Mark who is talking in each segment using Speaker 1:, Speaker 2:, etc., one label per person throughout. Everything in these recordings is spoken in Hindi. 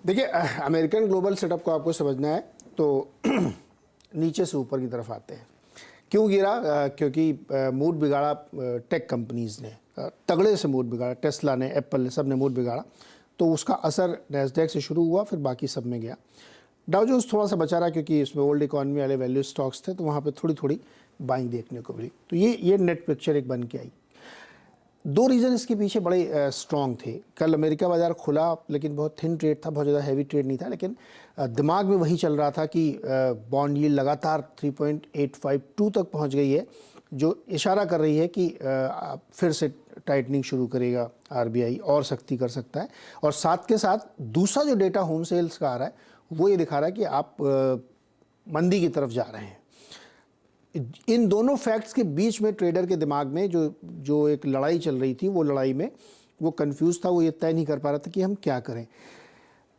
Speaker 1: देखिए अमेरिकन ग्लोबल सेटअप को आपको समझना है तो नीचे से ऊपर की तरफ आते हैं। क्यों गिरा? क्योंकि मूड बिगाड़ा टेक कंपनीज़ ने, तगड़े से मूड बिगाड़ा। टेस्ला ने, एप्पल ने, सब ने मूड बिगाड़ा, तो उसका असर नैस्डैक से शुरू हुआ, फिर बाकी सब में गया। डाउ जोन्स थोड़ा सा बचा रहा क्योंकि इसमें ओल्ड इकॉनमी वाले वैल्यू स्टॉक्स थे, तो वहाँ पे थोड़ी थोड़ी बाइंग देखने को मिली। तो ये नेट पिक्चर एक बन के आई। दो रीज़न इसके पीछे बड़े स्ट्रॉन्ग थे। कल अमेरिका बाज़ार खुला लेकिन बहुत थिन ट्रेड था, बहुत ज़्यादा हैवी ट्रेड नहीं था, लेकिन दिमाग में वही चल रहा था कि बॉन्ड यील्ड लगातार 3.852 तक पहुंच गई है, जो इशारा कर रही है कि फिर से टाइटनिंग शुरू करेगा आरबीआई, और सख्ती कर सकता है। और साथ के साथ दूसरा जो डेटा होम सेल्स का आ रहा है वो ये दिखा रहा है कि आप मंदी की तरफ जा रहे हैं। इन दोनों फैक्ट्स के बीच में ट्रेडर के दिमाग में जो एक लड़ाई चल रही थी, वो लड़ाई में वो कंफ्यूज था, वो ये तय नहीं कर पा रहा था कि हम क्या करें।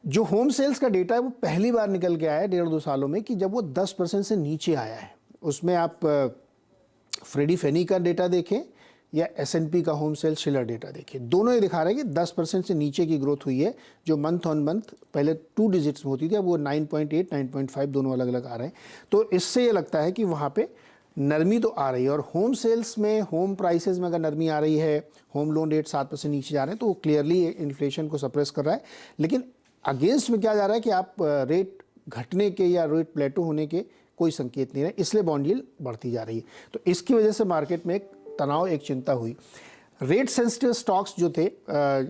Speaker 1: जो होम सेल्स का डेटा है वो पहली बार निकल के आया है 1.5-2 सालों में कि जब वो 10% से नीचे आया है। उसमें आप फ्रेडी फेनी का डेटा देखें या S&P का होम सेल्स शिलर डेटा देखें, दोनों ये दिखा रहे हैं कि 10% से नीचे की ग्रोथ हुई है। जो मंथ ऑन मंथ पहले 2 डिजिट्स में होती थी, अब वो 9.8, 9.5 दोनों अलग अलग आ रहे हैं। तो इससे ये लगता है कि वहाँ पे नरमी तो आ रही है। और होम सेल्स में, होम प्राइसेस में अगर नरमी आ रही है, होम लोन रेट 7% नीचे जा रहे हैं, तो वो क्लियरली इन्फ्लेशन को सप्रेस कर रहा है। लेकिन अगेंस्ट में क्या जा रहा है कि आप रेट घटने के या रेट प्लेटो होने के कोई संकेत नहीं रहे, इसलिए बॉन्ड यील्ड बढ़ती जा रही है। तो इसकी वजह से मार्केट में एक तनाव, एक चिंता हुई। रेट सेंसिटिव स्टॉक्स जो थे,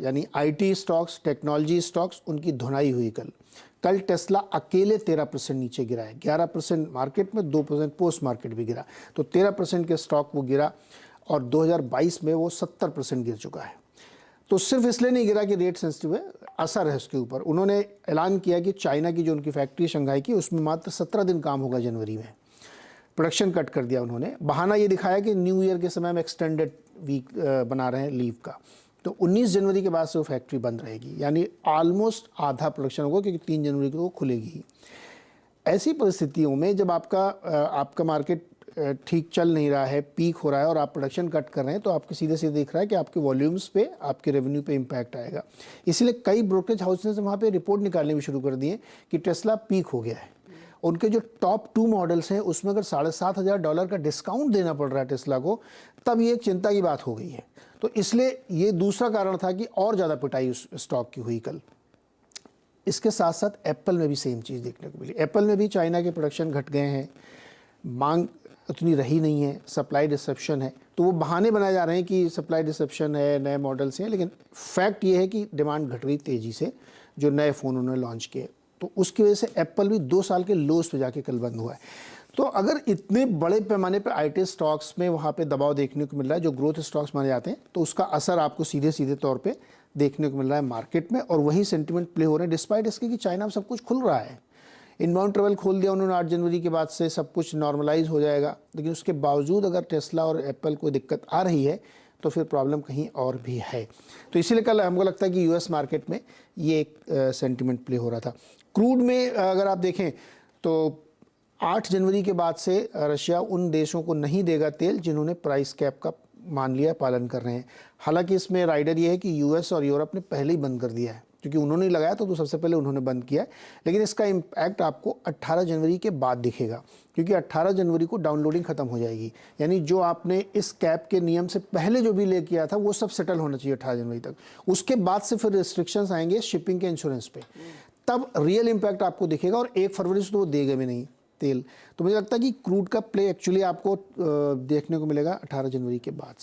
Speaker 1: यानी आईटी स्टॉक्स, टेक्नोलॉजी स्टॉक्स, उनकी धुनाई हुई कल टेस्ला अकेले 13% नीचे गिरा है। 11% मार्केट में, 2% पोस्ट मार्केट भी गिरा, तो 13% के स्टॉक वो गिरा। और 2022 में वो 70% गिर चुका है। तो सिर्फ इसलिए नहीं गिरा कि रेट सेंसिटिव है, असर है उसके ऊपर। उन्होंने ऐलान किया कि चाइना की जो उनकी फैक्ट्री शंघाई की, उसमें मात्र 17 दिन काम होगा जनवरी में, प्रोडक्शन कट कर दिया उन्होंने। बहाना ये दिखाया कि न्यू ईयर के समय में एक्सटेंडेड वीक बना रहे हैं लीव का, तो 19 जनवरी के बाद से वो फैक्ट्री बंद रहेगी, यानी ऑलमोस्ट आधा प्रोडक्शन होगा, क्योंकि 3 जनवरी को वो खुलेगी ही। ऐसी परिस्थितियों में जब आपका मार्केट ठीक चल नहीं रहा है, पीक हो रहा है और आप प्रोडक्शन कट कर रहे हैं, तो आपके सीधे सीधे दिख रहा है कि आपके वॉल्यूम्स पे, आपके रेवेन्यू पे इम्पैक्ट आएगा। इसीलिए कई ब्रोकरेज हाउसेज ने वहाँ पे रिपोर्ट निकालने भी शुरू कर दिए कि टेस्ला पीक हो गया है। उनके जो टॉप 2 मॉडल्स हैं उसमें अगर $7,500 का डिस्काउंट देना पड़ रहा है टेस्ला को, तब ये एक चिंता की बात हो गई है। तो इसलिए ये दूसरा कारण था कि और ज़्यादा पिटाई उस स्टॉक की हुई कल। इसके साथ साथ एप्पल में भी सेम चीज़ देखने को मिली। एप्पल में भी चाइना के प्रोडक्शन घट गए हैं, मांग उतनी रही नहीं है, सप्लाई डिसरप्शन है। तो वो बहाने बनाए जा रहे हैं कि सप्लाई डिसरप्शन है, नए मॉडल्स हैं, लेकिन फैक्ट ये है कि डिमांड घट रही तेज़ी से, जो नए फ़ोन उन्होंने लॉन्च किए। तो उसकी वजह से एप्पल भी 2 साल के लोस पे जाके कल बंद हुआ है। तो अगर इतने बड़े पैमाने पे आईटी स्टॉक्स में वहाँ पे दबाव देखने को मिल रहा है, जो ग्रोथ स्टॉक्स माने जाते हैं, तो उसका असर आपको सीधे सीधे तौर पे देखने को मिल रहा है मार्केट में। और वही सेंटिमेंट प्ले हो रहे हैं, डिस्पाइट इसके कि चाइना में सब कुछ खुल रहा है। इनबाउंड ट्रेवल खोल दिया उन्होंने 8 जनवरी के बाद से, सब कुछ नॉर्मलाइज हो जाएगा। लेकिन उसके बावजूद अगर टेस्ला और एप्पल को दिक्कत आ रही है, तो फिर प्रॉब्लम कहीं और भी है। तो इसीलिए कल हमको लगता है कि यूएस मार्केट में ये एक सेंटिमेंट प्ले हो रहा था। क्रूड में अगर आप देखें तो 8 जनवरी के बाद से रशिया उन देशों को नहीं देगा तेल जिन्होंने प्राइस कैप का मान लिया, पालन कर रहे हैं। हालांकि इसमें राइडर ये है कि यूएस और यूरोप ने पहले ही बंद कर दिया है, क्योंकि उन्होंने लगाया तो सबसे पहले उन्होंने बंद किया है। लेकिन इसका इम्पैक्ट आपको 18 जनवरी के बाद दिखेगा, क्योंकि 18 जनवरी को डाउनलोडिंग खत्म हो जाएगी। यानी जो आपने इस कैप के नियम से पहले जो भी ले किया था, वो सब सेटल होना चाहिए 18 जनवरी तक। उसके बाद से फिर रिस्ट्रिक्शंस आएंगे शिपिंग के इंश्योरेंस पे, तब रियल इम्पैक्ट आपको दिखेगा। और 1 फरवरी से तो वो देगा भी नहीं तेल। तो मुझे लगता है कि क्रूड का प्ले एक्चुअली आपको देखने को मिलेगा 18 जनवरी के बाद से।